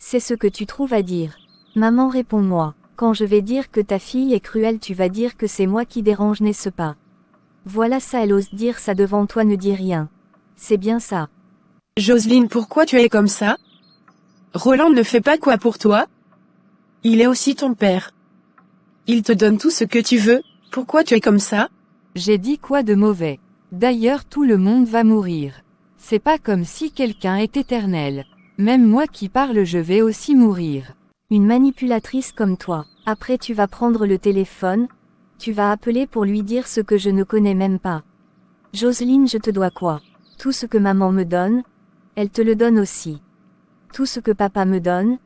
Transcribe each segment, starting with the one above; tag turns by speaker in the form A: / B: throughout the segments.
A: C'est ce que tu trouves à dire. Maman, réponds-moi. Quand je vais dire que ta fille est cruelle, tu vas dire que c'est moi qui dérange, n'est-ce pas? Voilà ça, elle ose dire ça devant toi, ne dis rien. C'est bien ça.
B: Jocelyne, pourquoi tu es comme ça? Roland ne fait pas quoi pour toi? Il est aussi ton père. Il te donne tout ce que tu veux, pourquoi tu es comme ça?
C: J'ai dit quoi de mauvais? D'ailleurs, tout le monde va mourir. C'est pas comme si quelqu'un est éternel. Même moi qui parle, je vais aussi mourir.
A: Une manipulatrice comme toi. Après tu vas prendre le téléphone, tu vas appeler pour lui dire ce que je ne connais même pas. Jocelyne, je te dois quoi? Tout ce que maman me donne, elle te le donne aussi. Tout ce que papa me donne,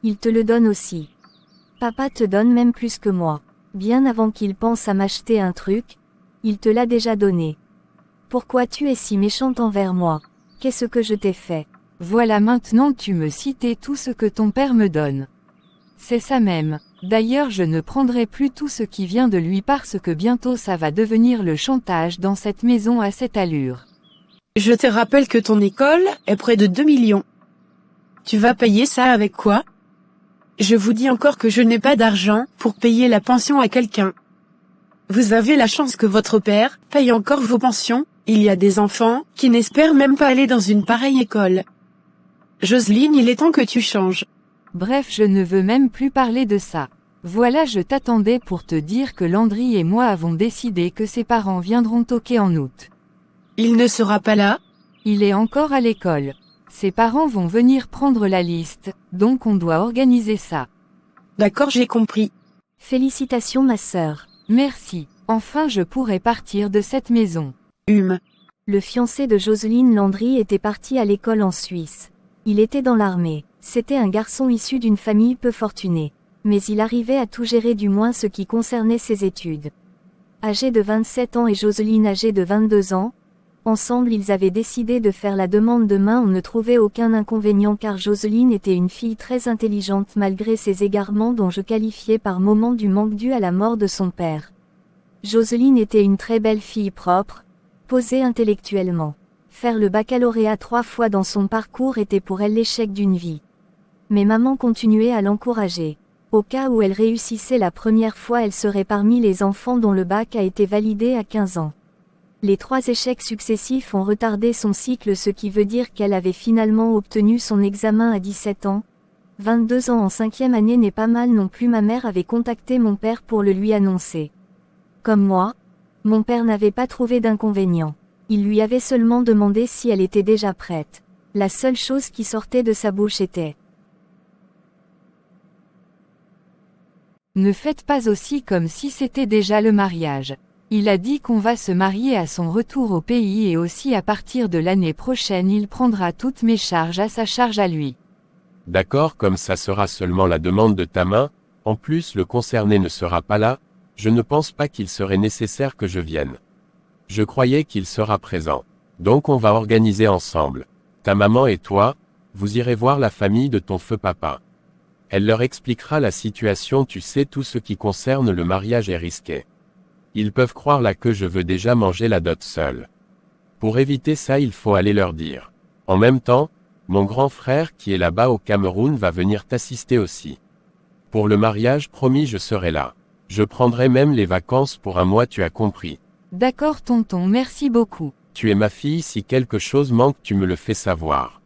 A: il te le donne aussi. Papa te donne même plus que moi. Bien avant qu'il pense à m'acheter un truc, il te l'a déjà donné. Pourquoi tu es si méchante envers moi? Qu'est-ce que je t'ai fait?
C: Voilà, maintenant tu me citais tout ce que ton père me donne. C'est ça même. D'ailleurs, je ne prendrai plus tout ce qui vient de lui parce que bientôt ça va devenir le chantage dans cette maison à cette allure.
B: Je te rappelle que ton école est près de 2 millions. Tu vas payer ça avec quoi? Je vous dis encore que je n'ai pas d'argent pour payer la pension à quelqu'un. Vous avez la chance que votre père paye encore vos pensions, il y a des enfants qui n'espèrent même pas aller dans une pareille école. Jocelyne, il est temps que tu changes.
C: Bref, je ne veux même plus parler de ça. Voilà, je t'attendais pour te dire que Landry et moi avons décidé que ses parents viendront toquer en août.
B: Il ne sera pas là?
C: Il est encore à l'école. Ses parents vont venir prendre la liste, donc on doit organiser ça.
B: D'accord, j'ai compris.
A: Félicitations ma sœur.
C: Merci. Enfin, je pourrai partir de cette maison.
A: Le fiancé de Jocelyne, Landry, était parti à l'école en Suisse. Il était dans l'armée. C'était un garçon issu d'une famille peu fortunée. Mais il arrivait à tout gérer, du moins ce qui concernait ses études. Âgé de 27 ans et Jocelyne âgée de 22 ans, ensemble ils avaient décidé de faire la demande de main. On ne trouvait aucun inconvénient car Jocelyne était une fille très intelligente malgré ses égarements dont je qualifiais par moments du manque dû à la mort de son père. Jocelyne était une très belle fille propre, posée intellectuellement. Faire le baccalauréat 3 fois dans son parcours était pour elle l'échec d'une vie. Mais maman continuait à l'encourager. Au cas où elle réussissait la première fois, elle serait parmi les enfants dont le bac a été validé à 15 ans. Les 3 échecs successifs ont retardé son cycle, ce qui veut dire qu'elle avait finalement obtenu son examen à 17 ans. 22 ans en 5e année n'est pas mal non plus. Ma mère avait contacté mon père pour le lui annoncer. Comme moi, mon père n'avait pas trouvé d'inconvénient. Il lui avait seulement demandé si elle était déjà prête. La seule chose qui sortait de sa bouche était:
C: Ne faites pas aussi comme si c'était déjà le mariage. Il a dit qu'on va se marier à son retour au pays et aussi à partir de l'année prochaine il prendra toutes mes charges à sa charge à lui.
D: D'accord, comme ça sera seulement la demande de ta main, en plus le concerné ne sera pas là, je ne pense pas qu'il serait nécessaire que je vienne. Je croyais qu'il sera présent. Donc on va organiser ensemble. Ta maman et toi, vous irez voir la famille de ton feu papa. Elle leur expliquera la situation, tu sais, tout ce qui concerne le mariage est risqué. Ils peuvent croire là que je veux déjà manger la dot seul. Pour éviter ça, il faut aller leur dire. En même temps, mon grand frère qui est là-bas au Cameroun va venir t'assister aussi. Pour le mariage, promis, je serai là. Je prendrai même les vacances pour un mois, tu as compris.
C: D'accord tonton, merci beaucoup.
D: Tu es ma fille, si quelque chose manque, tu me le fais savoir.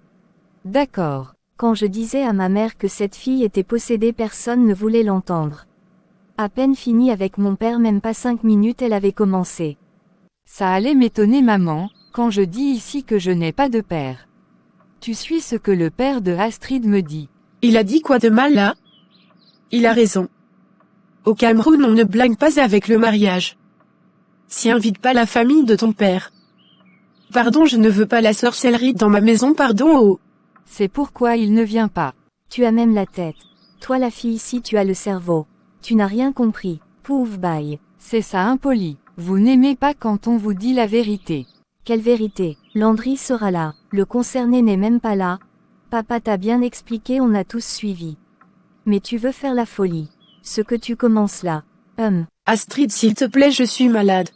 C: D'accord.
A: Quand je disais à ma mère que cette fille était possédée, personne ne voulait l'entendre. À peine fini avec mon père, même pas 5 minutes, elle avait commencé.
C: Ça allait m'étonner maman, quand je dis ici que je n'ai pas de père. Tu suis ce que le père de Astrid me dit.
B: Il a dit quoi de mal là? Il a raison. Au Cameroun, on ne blague pas avec le mariage. Si invite pas la famille de ton père. Pardon, je ne veux pas la sorcellerie dans ma maison, pardon. Oh.
C: C'est pourquoi il ne vient pas.
A: Tu as même la tête. Toi la fille ici, tu as le cerveau. Tu n'as rien compris. Pouf baille.
C: C'est ça impoli. Vous n'aimez pas quand on vous dit la vérité.
A: Quelle vérité? Landry sera là. Le concerné n'est même pas là. Papa t'a bien expliqué, on a tous suivi. Mais tu veux faire la folie. Ce que tu commences là.
B: Astrid, s'il te plaît, je suis malade.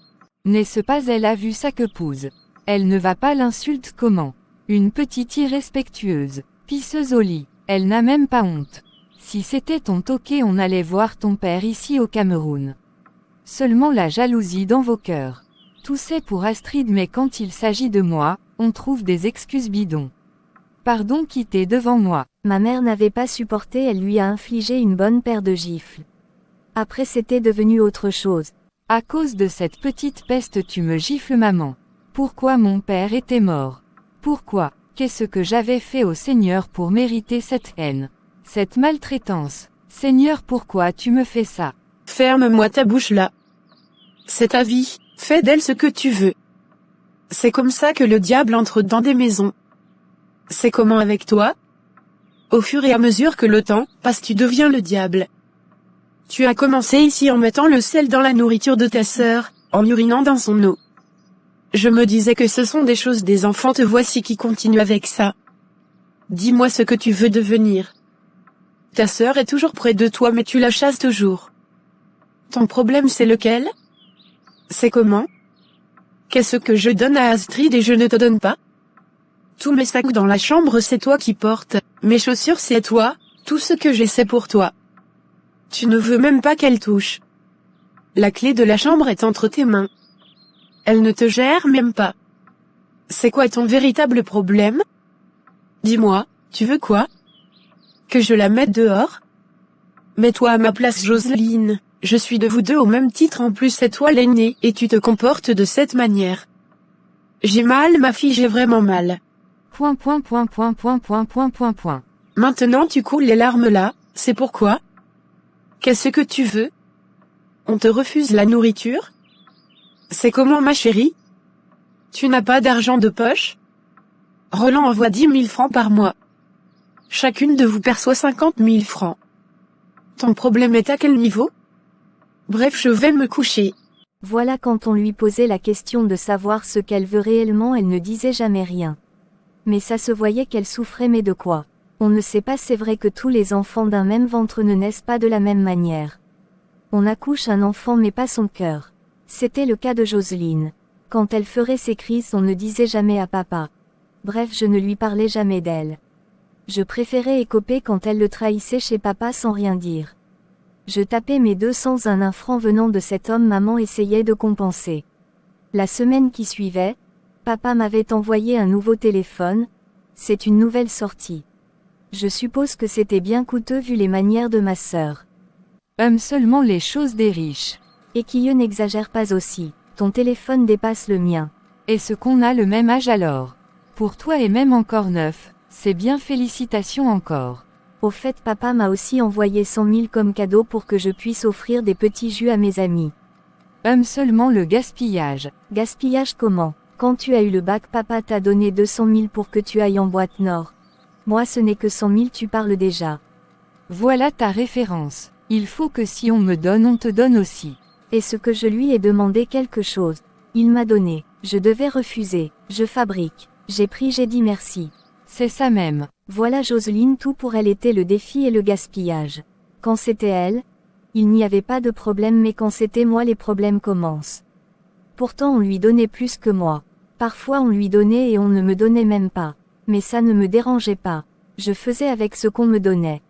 C: N'est-ce pas, elle a vu sa quepouse. Elle ne va pas l'insulte comment? Une petite irrespectueuse, pisseuse au lit. Elle n'a même pas honte. Si c'était ton toqué, on allait voir ton père ici au Cameroun. Seulement la jalousie dans vos cœurs. Tout c'est pour Astrid, mais quand il s'agit de moi, on trouve des excuses bidons. Pardon, quitter devant moi.
A: Ma mère n'avait pas supporté, elle lui a infligé une bonne paire de gifles. Après c'était devenu autre chose.
C: À cause de cette petite peste tu me gifles, maman. Pourquoi mon père était mort? Pourquoi? Qu'est-ce que j'avais fait au Seigneur pour mériter cette haine? Cette maltraitance? Seigneur, pourquoi tu me fais ça?
B: Ferme-moi ta bouche là. C'est ta vie, fais d'elle ce que tu veux. C'est comme ça que le diable entre dans des maisons. C'est comment avec toi? Au fur et à mesure que le temps passe, tu deviens le diable. Tu as commencé ici en mettant le sel dans la nourriture de ta sœur, en urinant dans son eau. Je me disais que ce sont des choses des enfants, te voici qui continue avec ça. Dis-moi ce que tu veux devenir. Ta sœur est toujours près de toi, mais tu la chasses toujours. Ton problème c'est lequel? C'est comment? Qu'est-ce que je donne à Astrid et je ne te donne pas? Tous mes sacs dans la chambre c'est toi qui portes, mes chaussures c'est toi, tout ce que j'ai c'est pour toi. Tu ne veux même pas qu'elle touche. La clé de la chambre est entre tes mains. Elle ne te gère même pas. C'est quoi ton véritable problème? Dis-moi, tu veux quoi? Que je la mette dehors? Mets-toi à ma place, Jocelyne. Je suis de vous deux au même titre, en plus c'est toi l'aînée et tu te comportes de cette manière. J'ai mal, ma fille, j'ai vraiment mal. Maintenant tu coules les larmes là, c'est pourquoi? Qu'est-ce que tu veux? On te refuse la nourriture? C'est comment, ma chérie? Tu n'as pas d'argent de poche? Roland envoie 10 000 francs par mois. Chacune de vous perçoit 50 000 francs. Ton problème est à quel niveau? Bref, je vais me coucher.
A: Voilà, quand on lui posait la question de savoir ce qu'elle veut réellement, elle ne disait jamais rien. Mais ça se voyait qu'elle souffrait, mais de quoi? On ne sait pas, c'est vrai que tous les enfants d'un même ventre ne naissent pas de la même manière. On accouche un enfant mais pas son cœur. C'était le cas de Jocelyne. Quand elle ferait ses crises, on ne disait jamais à papa. Bref, je ne lui parlais jamais d'elle. Je préférais écoper quand elle le trahissait chez papa sans rien dire. Je tapais mes 201 francs venant de cet homme, maman essayait de compenser. La semaine qui suivait, papa m'avait envoyé un nouveau téléphone, c'est une nouvelle sortie. Je suppose que c'était bien coûteux vu les manières de ma sœur.
C: Seulement les choses des riches.
A: Et qui n'exagère pas aussi, ton téléphone dépasse le mien.
C: Est-ce qu'on a le même âge alors? Pour toi et même encore neuf, c'est bien, félicitations encore.
A: Au fait, papa m'a aussi envoyé 100 000 comme cadeau pour que je puisse offrir des petits jus à mes amis.
C: Seulement le gaspillage.
A: Gaspillage comment? Quand tu as eu le bac, papa t'a donné 200 000 pour que tu ailles en boîte Nord. Moi ce n'est que 100 000, tu parles déjà.
C: Voilà ta référence. Il faut que si on me donne, on te donne aussi.
A: Est-ce que je lui ai demandé quelque chose? Il m'a donné. Je devais refuser. Je fabrique. J'ai pris, j'ai dit merci.
C: C'est ça même.
A: Voilà Jocelyne, tout pour elle était le défi et le gaspillage. Quand c'était elle, il n'y avait pas de problème, mais quand c'était moi, les problèmes commencent. Pourtant on lui donnait plus que moi. Parfois on lui donnait et on ne me donnait même pas. Mais ça ne me dérangeait pas. Je faisais avec ce qu'on me donnait.